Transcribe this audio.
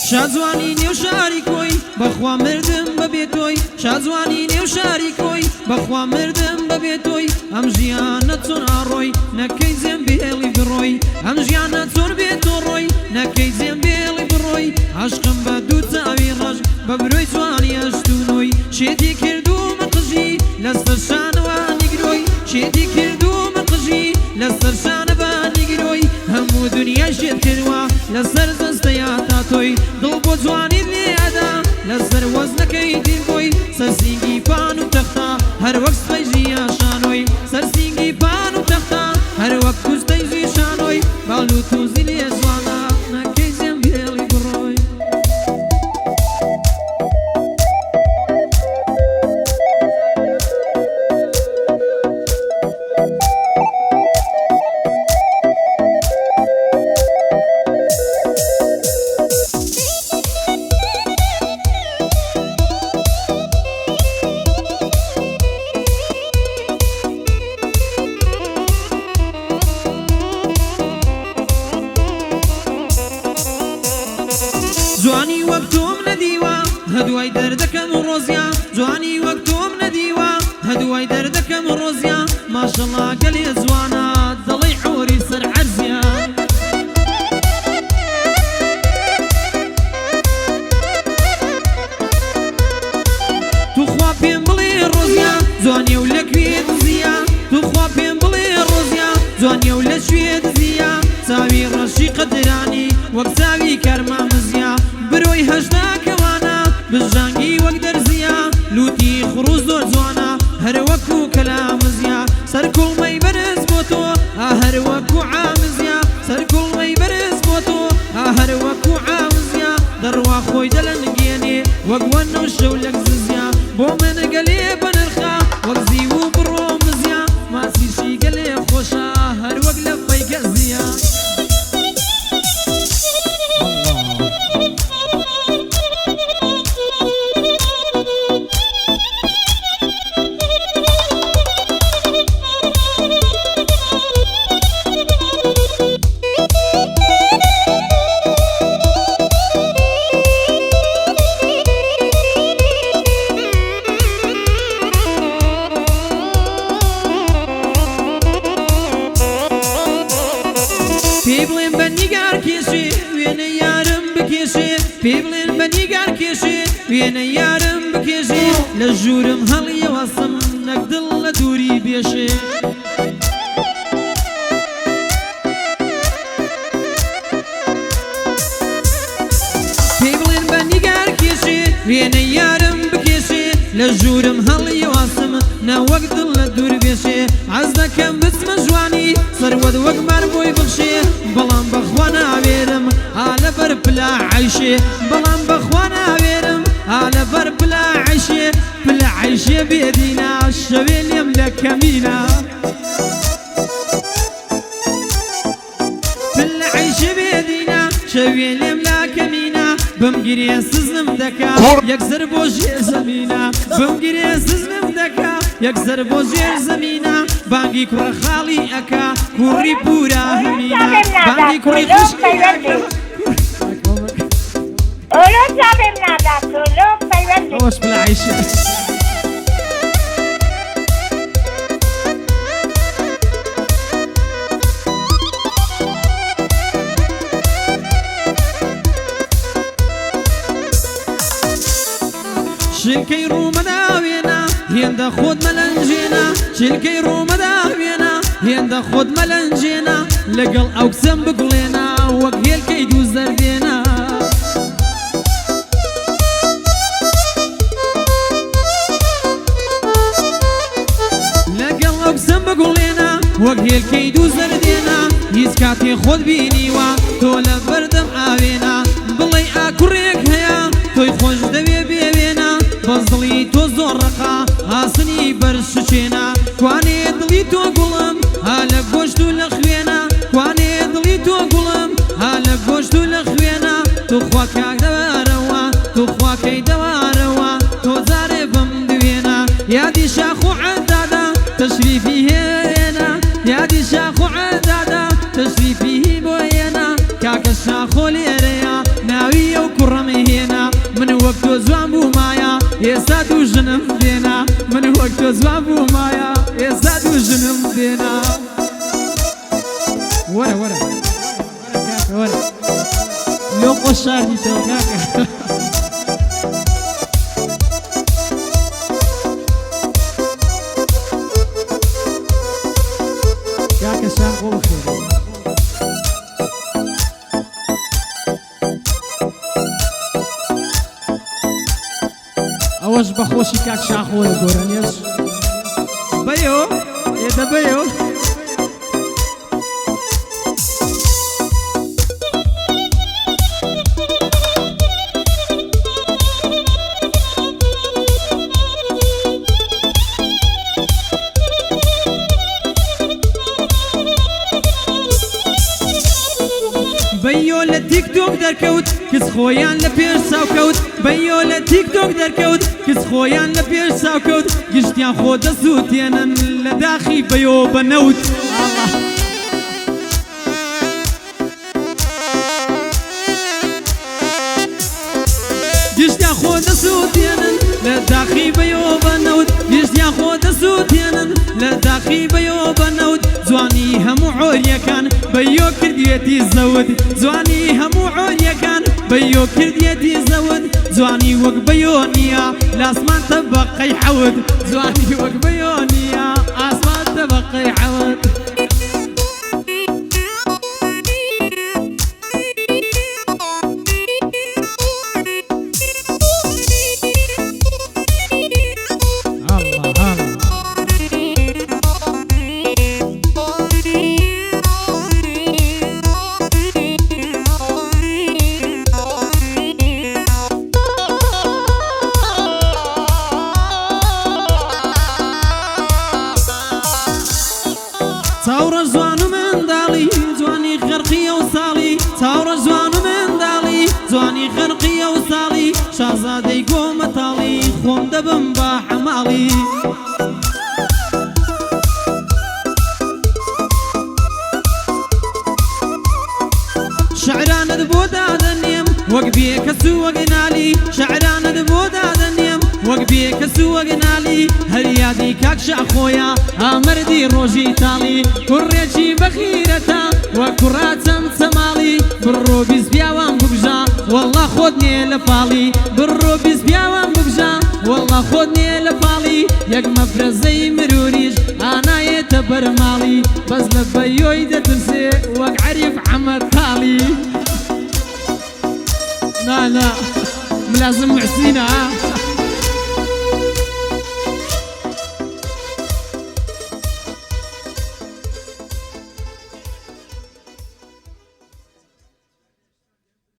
شازوانی نێو شاری کۆی بەخوا مردم بەبێ تۆی شازوانی نێو شاری کۆی بەخوا مردم بەبێ تۆی ئەم ژیانە چۆن ئاڕۆی نەکەی زێم بێڵی بڕۆی ئەم ژیانە چۆن بێت تۆ ڕۆی نەکەی زێم بێڵی بڕۆی عاشقم بە دوو چاوی ڕەش بە برۆی جوانی ئەشتونۆی شێتی کردومە قژی لەسەر شانەوانی گرۆی شێتی کردومە قژی لەسەر شانەبانی گرۆی هەموو دنیا شێت کردووە لەسەر جەستەیە تا تۆی دڵ بۆ جوانی لێدا لەسەر وەزنەکەی دیر بۆی سەرسینگی پان و تەختە هەر وەک سپەیژی یاشانۆی سەرسینگی پان و تەختە هەر وەک کوستەیژی شانۆی باڵ و تووزی لێ جوانە نەکەی زێم بێڵی بڕۆی جوانی وەک تۆم نەدیوە هەدوای دەردەکەم ڕۆزیا جوانی وەک تۆم نەدیوە هەدوای دەردەکەم ڕۆزیا ماشەڵڵا گەلێ جوانە دڵی حۆری سەر عەرزیە توخوا پێم بڵێ ڕۆزیا جوانیە و لەکوێ دزیە توخوا پێم بڵێ ڕۆزیا جوانیە و لەکوێ دزیە چاوی ڕەشی قەدرانی وەک چاوی کەرمامزیە برۆی هەژداکەوانە بژانگی وەک دەرزیە لوتی خڕوز زۆر جوانە هەر وەکو کەلامزیە سەرکوڵمەی بەرز بۆ تۆ هەر وەکو عامزیە سەرکوڵمەی بەرز بۆ تۆ هەر وەکو عامزیە دەڕوا خۆی دەلەنگێنێ وەک وەنە و شەو لەک ززیە بۆ من گەلێ بەنرخە وەک زیو و بڕۆمزیە ماسیشی گەلێ خۆشە هەر وەک لە فەیگەزیە پێی بڵێن بە نیگار کێشێ وێنە یارم بکێشێ پێی بڵێن بە نیگار کێشێ وێنە یارم بکێشێ لە ژوورم هەڵیە وەسم نەک دڵ لە دووری بێشێ پێی بڵێن بە نیگار کێشێ وێنە یارم بکێشێ لە ژوورم هەڵیە وەسم نەوەک دڵ لە دوور بێشێ عەز دەکەم بچمە جوانی سەروەد وەک مار بۆی بخشێ بەڵام بەخوا ناوێرم لەبەر پلا عەیشێ بەڵام بەخوا ناوێرم لەبەر پلا عەیشێ پلا عەیشێ بێدینە شەوێ لێم لە کەمینە پلا عەیشێ بێدینە شەوێ لێم لە کەمینە بمگیرێ سزنم دەکا یەکسەر بۆ ژێر زەمینە بمگیرێ سزنم دەکا یەکسەر بۆ ژێر زەمینە بانگی کوڕە خاڵی ئەکا کوڕی پورە هەمینە بانگی کوڕی خوشکی ئەکا ئۆلۆ جابێم نادات ئۆلۆ پەیوەندی ئەوەش پلا عەیشێ شلکەی ڕوومەداوێنە هێندە خۆت مەلەنجێنە شلکەی ڕوومەداوێنە هێندە خۆت مەلەنجێنە لەگەڵ ئەو کچەم بگوڵێنە وەک هێلکەی دوو زەردێنە لەگەڵ ئەو کچەم بگوڵێنە وەک هێلکەی دوو زەردێنە هیچ کاتێ خۆت بینیوە تۆ لە بەردەم ئاوێنە بڵێ ئاکوڕێک هەیە تۆی خۆش دەوێ بێوێنە بەس دڵی تۆ زۆر ڕقا هاسنی بەرشچێنە توانێ دڵی تۆ گوڵم لە گۆشت و لە خوێنە توانێ دڵی تۆ گوڵم لە گۆشت و لە خوێنە تۆ خوا کاک دەوارەوە تۆ خواکەی دەوارەوە تۆ جارێ بم دوێنە یادی شاخ و عەدادە تەشریفی هێنە یادی شاخ و عەدادە تەشریفی بۆ هێنە کاکە شاخۆ لێرەیە ناوی ئەو کوڕم ئێستا دوو ژنم دێنا من وەک تۆ جوان بوومایە ئێستا دوو ژنم دێنا وەرە وەرە کاکە وەرە لۆ خۆش شاردیتەوە کاکە کاکە شان خۆ بخێر ئەوەش بەخۆشی کاک شاخۆرە گۆرانێش بەیەوە ئێدە بەیەوە بەیۆ لە تیکتۆک دەرکەوت کچ خۆیان لە پێش ساوکەوت بەیۆ لە تیکتۆک دەرکەوت کچ خۆیان لە پێش ساوکەوت گشتیان خۆ دەسووتێنن لە داخی بەیۆ بەنەوت گشتیان خۆ دەسووتێنن لە داخی بەیۆ بەنەوت گشتیان خۆ دەسووتێنن لە داخی بەیۆ بەنەوت جوانی هەموو عۆریەکان بەیۆ کردیەتی زەود جوانی هەموو عۆریەکان بەیۆ کردیەتی زەود جوانی وەک بەیۆ نییە لاسمان تەبەقەی حەوت جوانی وەک بەیۆ نییە ئاسمان تەبەقەی حەوت چاوڕە جوان و منداڵی جوانی خەرقیە و ساڵی چاوڕە جوان و منداڵی جوانی خەرقیە و ساڵی شازادەی گۆمەتاڵی خۆم دەبم بە حەماڵی شعرانت بۆ دادەنێم وەک بێکەس و وەک نالی شعرانت بۆ دادەنێم وەک بێکەس و وەک نالی هەر یادی کاک شاخۆیە ئامەردی ڕۆژی تاڵی کوڕێکی بەخیرەتە وەک کوڕا چەمچەماڵی بڕۆ بیست پیاوان ببژە وەڵڵا خۆت نێ لە پاڵی بڕۆ بیست پیاوان ببژە وەڵڵا خۆت نێ لە پاڵی یەک مەفرەزەی